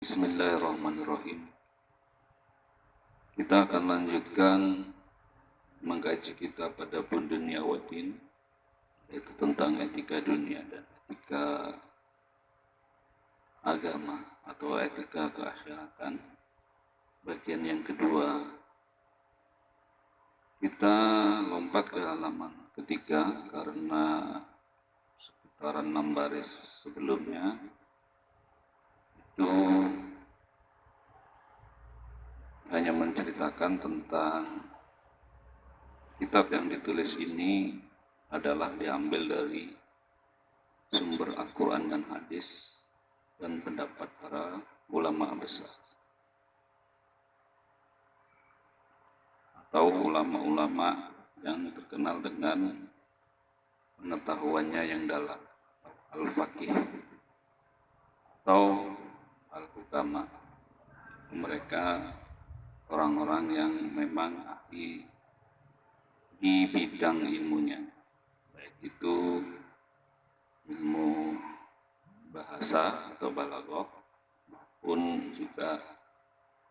Bismillahirrahmanirrahim. Kita akan lanjutkan mengkaji kita pada Bun Dunya Wadin, yaitu tentang etika dunia dan etika agama atau etika keakhiratan. Bagian yang kedua, kita lompat ke halaman ketiga karena sekitaran 6 baris sebelumnya itu hanya menceritakan tentang kitab yang ditulis ini adalah diambil dari sumber Al-Quran dan hadis dan pendapat para ulama besar atau ulama-ulama yang terkenal dengan pengetahuannya yang dalam, al-faqih atau al-hukama. Mereka orang-orang yang memang ahli di bidang ilmunya, baik itu ilmu bahasa atau balaghah maupun juga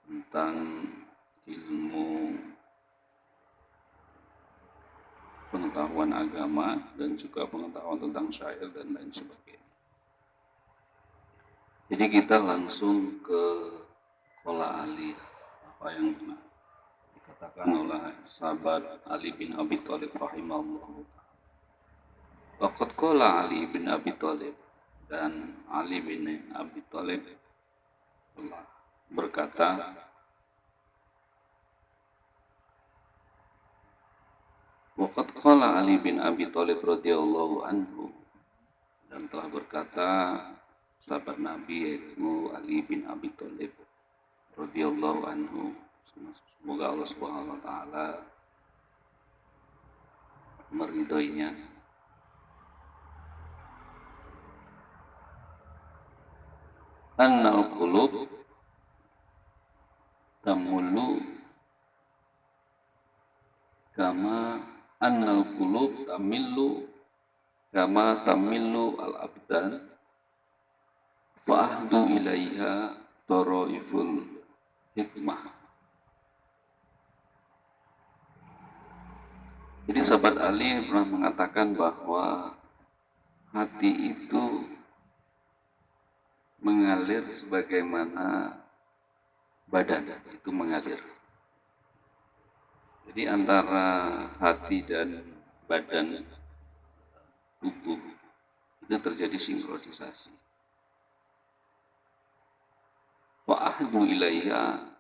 tentang ilmu pengetahuan agama dan juga pengetahuan tentang syair dan lain sebagainya. Jadi kita langsung ke Qala Ali, apa yang dikatakan oleh sahabat Ali bin Abi Thalib rahimahullah. Waqad qala Ali bin Abi Thalib, dan Ali bin Abi Thalib berkata, waqad qala Ali bin Abi Thalib radhiyallahu anhu, dan telah berkata sahabat Nabi yaitu Ali bin Abi Thalib radhiyallahu anhu, semoga Allah Subhanahu wa taala meridhoinya. Annal qulub tamullu kama annal qulub tamillu kama tamillu al-abdan fa'ahdu ilaiha taraiful hikmah. Jadi sahabat Ali pernah mengatakan bahwa hati itu mengalir sebagaimana badan itu mengalir. Jadi antara hati dan badan tubuh itu terjadi sinkronisasi. Fa'ahdu ilaiha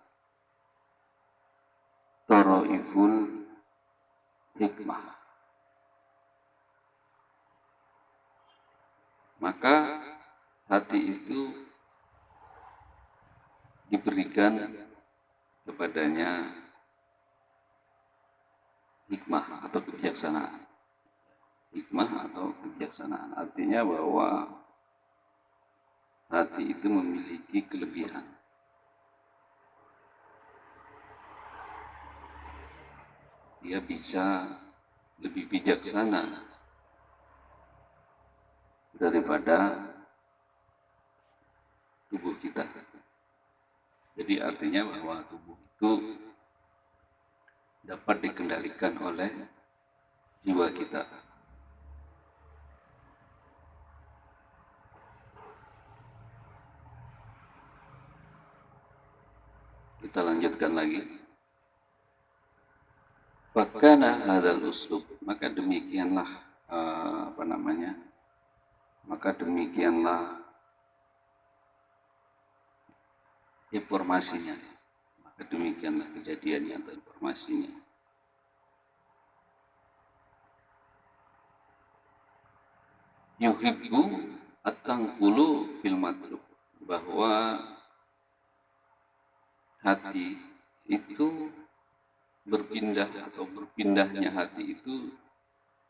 taraiful hikmah. Maka hati itu diberikan kepadanya hikmah atau kebijaksanaan. Hikmah atau kebijaksanaan artinya bahwa hati itu memiliki kelebihan. Dia bisa lebih bijaksana daripada tubuh kita. Jadi artinya bahwa tubuh itu dapat dikendalikan oleh jiwa kita. Kita lanjutkan lagi. Fakana hadzal uslub, maka demikianlah maka demikianlah informasinya, maka demikianlah kejadiannya atau informasinya. Yuhibbu at-tanqulu fil matlub, bahwa hati itu berpindah atau berpindahnya hati itu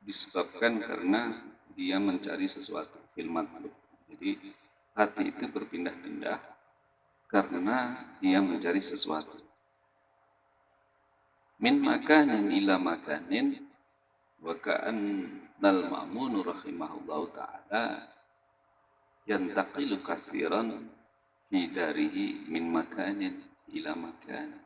disebabkan karena dia mencari sesuatu fil matlub. Jadi hati itu berpindah-pindah karena dia mencari sesuatu. Min makanin ila makanin, wa ka'annal ma'mun rahimahullahu ta'ala yantaqilu katsiran fi darihi min makanin ila makan.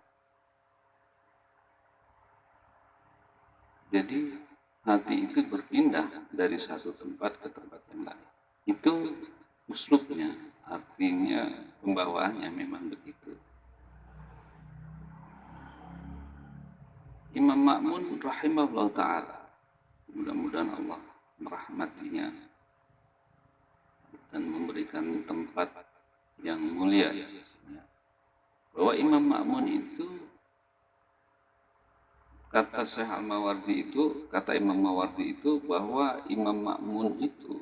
Jadi hati itu berpindah dari satu tempat ke tempat yang lain. Itu uslubnya, artinya pembawaannya memang begitu. Imam Ma'mun rahimahullah ta'ala, mudah-mudahan Allah merahmatinya dan memberikan tempat yang mulia di sisinya. Bahwa Imam Ma'mun itu, kata Syekh Al-Mawardi itu, kata Imam Mawardi itu bahwa Imam Ma'mun itu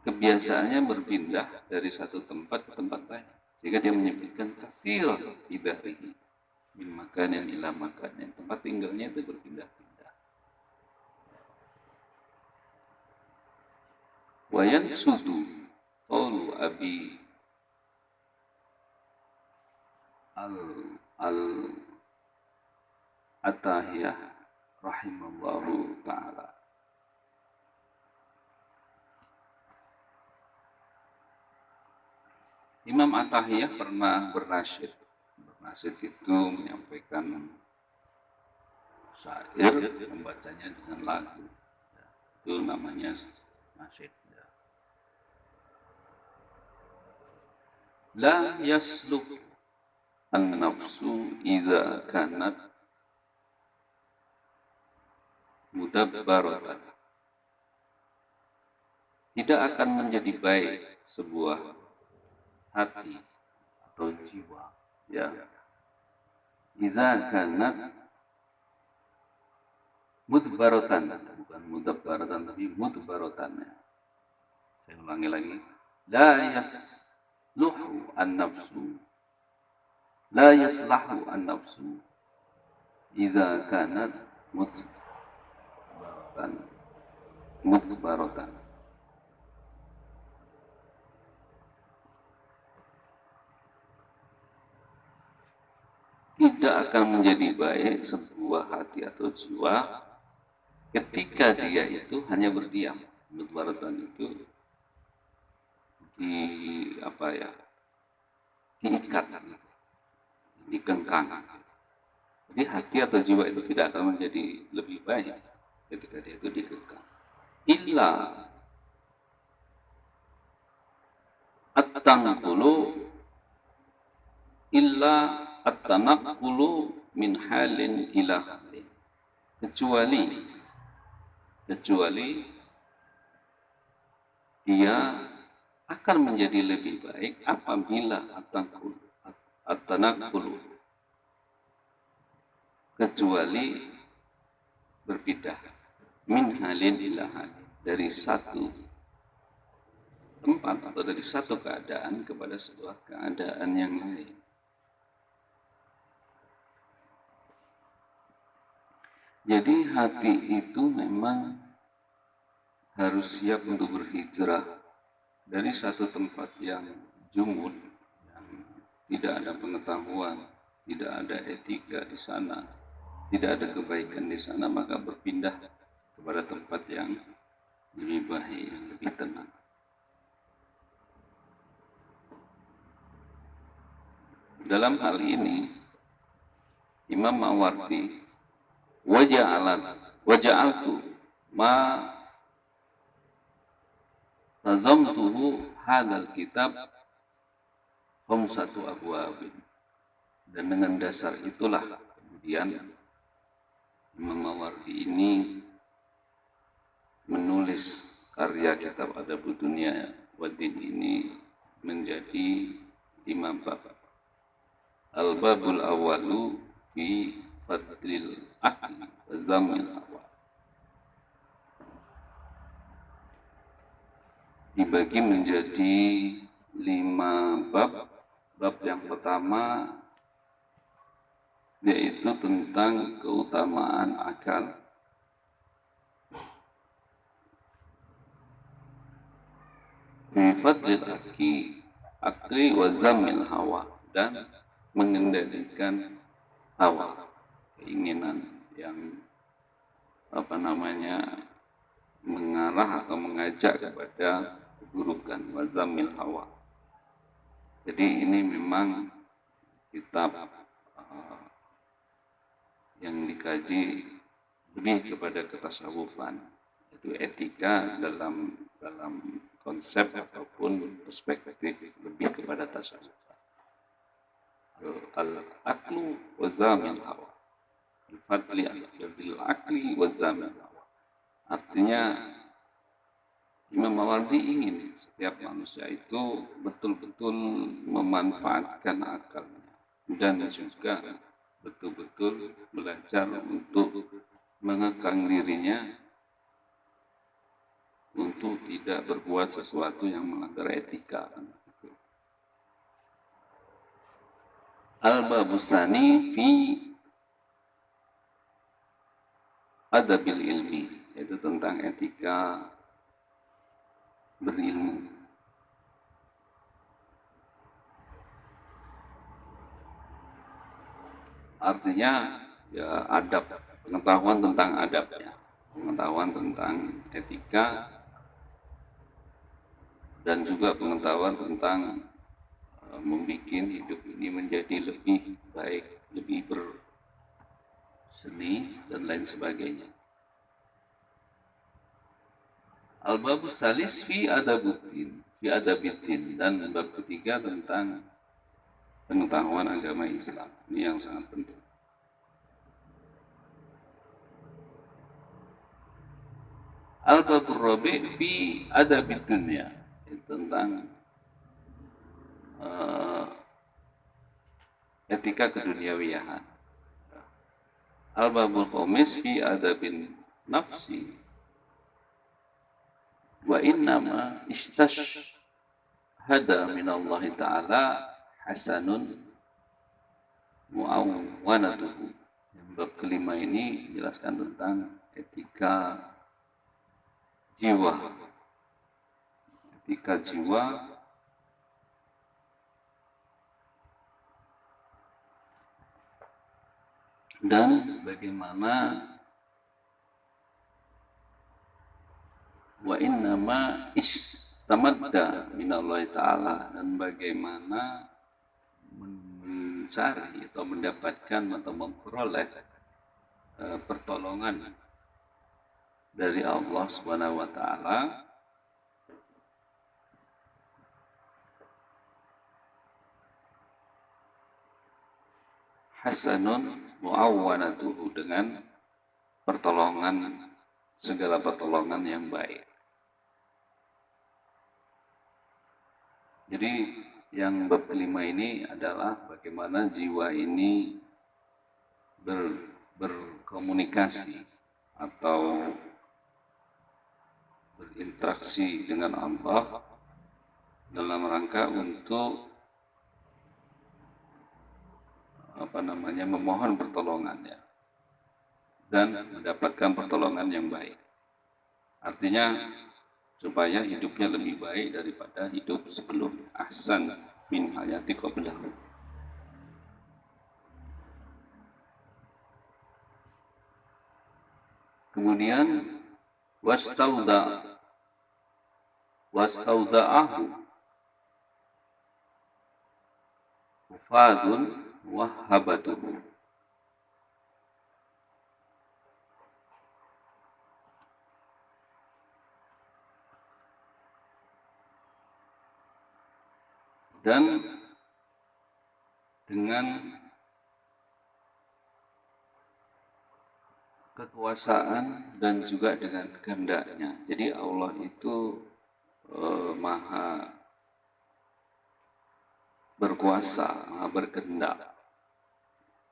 kebiasaannya berpindah dari satu tempat ke tempat lain. Sehingga dia menyebutkan katsir idarihi min makanin ila makanin. Tempat tinggalnya itu berpindah-pindah. Wa yansudu qaulu Abi Al-Atahiyah rahimallahu ta'ala. Imam Atahiyah pernah bernasyid. Bernasyid itu menyampaikan syair, membacanya dengan lagu. Itu namanya nasyid. La yasluk an-nafsu idza kanat mudabbaratan. Tidak akan menjadi baik sebuah hati atau jiwa, ya, idza kanat mudbaratan, bukan mudabbaratan tapi mudbaratan. Saya ulangi lagi. La yasluhu an-nafsu, la yaslahu an-nafsu idza kanat mudbaratan. Tidak akan menjadi baik sebuah hati atau jiwa ketika dia itu hanya berdiam. Mudbaratan itu diikat, dikengkang. Jadi hati atau jiwa itu tidak akan menjadi lebih baik ketika dia itu dikengkang. Illa at-tanaqulu min halin ila halin. Kecuali dia akan menjadi lebih baik apabila at-tanaqulu, kecuali berpindah, min halin ila halin, dari satu tempat atau dari satu keadaan kepada sebuah keadaan yang lain. Jadi hati itu memang harus siap untuk berhijrah dari satu tempat yang jumud, yang tidak ada pengetahuan, tidak ada etika di sana, tidak ada kebaikan di sana, maka berpindah kepada tempat yang lebih baik, yang lebih tenang. Dalam hal ini Imam Mawardi waja'altu ma tazamtuhu hadzal kitab khamsatu abwabin, dan dengan dasar itulah kemudian Imam Mawardi ini menulis karya kitab Adabud Dunya Waddin ini menjadi 5 bab. Al-babul awalu fi fadlil akli wa zammil hawa. Dibagi menjadi 5 bab. Bab yang pertama yaitu tentang keutamaan akal. Fi fadlil akli wa zammil hawa, dan mengendalikan hawa, keinginan yang mengarah atau mengajak kepada keburukan, wazamil hawa. Jadi ini memang kitab yang dikaji lebih kepada ketasawufan, itu etika dalam konsep ataupun perspektif lebih kepada tasawuf. Al-aqlu wa zamil hawa, al-fadli al-fadlil aqli wa zamil hawa. Artinya Imam Mawardi ingin setiap manusia itu betul-betul memanfaatkan akalnya dan juga betul-betul belajar untuk mengekang dirinya untuk tidak berbuat sesuatu yang melanggar etika. Al-Babusani fi adabil ilmi, yaitu tentang etika berilmu. Artinya ya adab, pengetahuan tentang adabnya, pengetahuan tentang etika, dan juga pengetahuan tentang membuat hidup ini menjadi lebih baik, lebih berseni dan lain sebagainya. Al-babus salis fi adabuddin, dan bab ketiga tentang pengetahuan agama Islam. Ini yang sangat penting. Al-babur rabi fi adabid dunya, tentang etika keduniawiyahan. Al-babul khamis fi adabin nafsi, wa innama istashhada minallahi ta'ala hasanun mu'awwanatuhu. Bab kelima ini menjelaskan tentang etika jiwa. Etika jiwa dan bagaimana wa innama istamadda minallahi ta'ala, dan bagaimana mencari atau mendapatkan atau memperoleh pertolongan dari Allah Subhanahu wa taala hasanun mu'awwanatuhu, dengan pertolongan, segala pertolongan yang baik. Jadi yang bab kelima ini adalah bagaimana jiwa ini berkomunikasi atau berinteraksi dengan Allah dalam rangka untuk memohon pertolongannya dan mendapatkan pertolongan yang baik. Artinya supaya hidupnya lebih baik daripada hidup sebelumnya. Ahsan min hayati qablahu. Kemudian wastauda'ahu ufadun wahhabatuhu. Dan dengan kekuasaan dan juga dengan kehendaknya. Jadi Allah itu maha berkuasa, maha berkehendak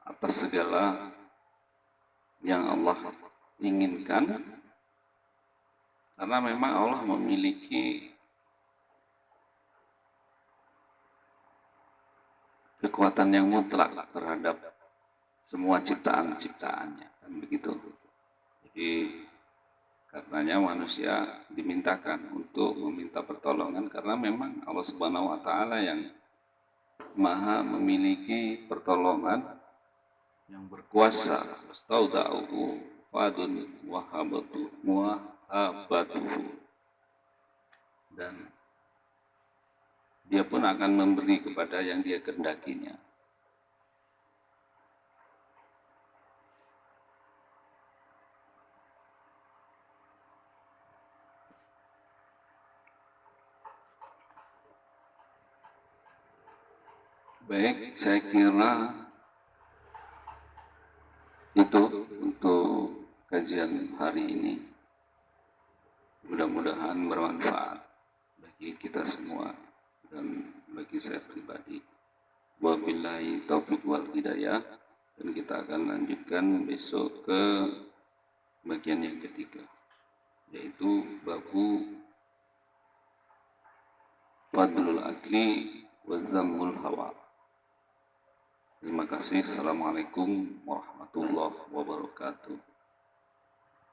atas segala yang Allah inginkan, karena memang Allah memiliki kekuatan yang mutlak terhadap semua ciptaan-ciptaannya, kan begitu. Jadi karenanya manusia dimintakan untuk meminta pertolongan, karena memang Allah Subhanahu wa taala yang maha memiliki pertolongan, yang berkuasa. Astauda'uhu fadun wahabatuhu, dan dia pun akan memberi kepada yang dia kehendakinya. Baik, saya kira itu untuk kajian hari ini. Mudah-mudahan bermanfaat bagi kita semua dan bagi saya pribadi. Wabillahi taufiq wal hidayah, dan kita akan lanjutkan besok ke bagian yang ketiga, yaitu babu fadlul akli wa zammul hawa. Terima kasih. Assalamualaikum warahmatullahi wabarakatuh.